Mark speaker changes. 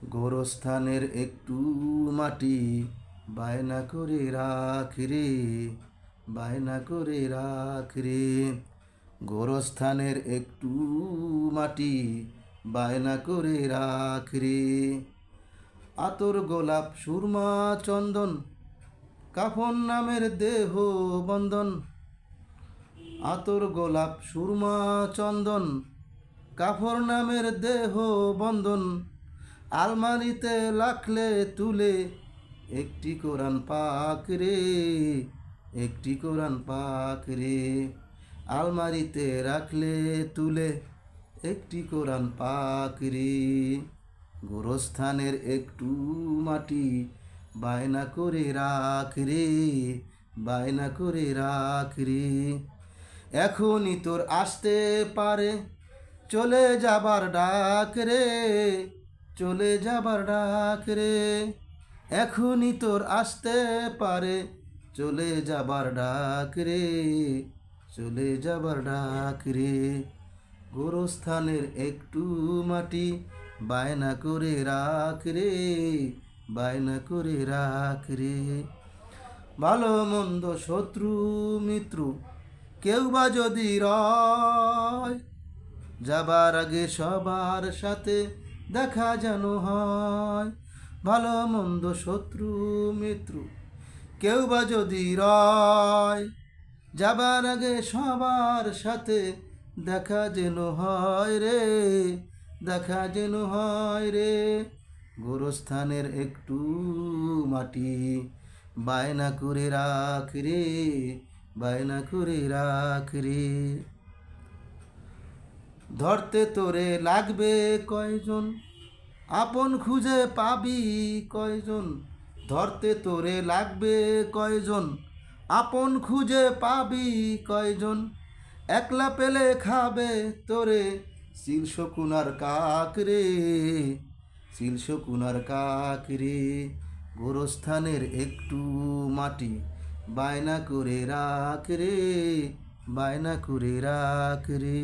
Speaker 1: গোরস্থানের একটু মাটি বায়না করে রাখ রে, বায়না করে রাখ রে। গোরস্থানের একটু মাটি বায়না করে রাখ রে। আতর গোলাপ সুরমা চন্দন কাফন নামের দেহ বন্ধন। আতর গোলাপ সুরমা চন্দন কাফর নামের দেহ বন্ধন। আলমারিতে রাখলে তুলে একটি কোরআন পাক রে, একটি কোরআন পাক রে। আলমারিতে রাখলে তুলে একটি কোরআন পাক রে। গোরস্থানের একটু মাটি বায়না করে রাখ রে, বায়না করে রাখ রে। এখনই তোর আসতে পারে চলে যাবার ডাক রে, চলে যাবার ডাক রে। এখনই তোর আসতে পারে চলে যাবার ডাক রে, চলে যাবার ডাক রে। গোরস্থানের একটু মাটি বায়না করে রাখ রে, বায়না করে রাখ রে। ভালো মন্দ শত্রু মিত্র কেউ বা যদি রয়, যাবার আগে সবার সাথে দেখা যেন হয়। ভালো মন্দ শত্রু মিত্র কেউ বা যদি রয়, যাবার আগে সবার সাথে দেখা যেন হয় রে, দেখা যেন হয় রে। গোরস্থানের একটু মাটি বায়না করে রাখ রে, বায়না করে রাখ রে। ধরতে তোরে লাগবে কয়জন, আপন খুঁজে পাবি কয়জন। ধরতে তোরে লাগবে কয়জন, আপন খুঁজে পাবি কয়জন। একলা পেলে খাবে তোরে চিল শকুনার কাক রে, চিল শকুনার কাক রে। গোরস্থানের একটু মাটি বায়না করে রাখ রে, বায়না করে রাখ রে।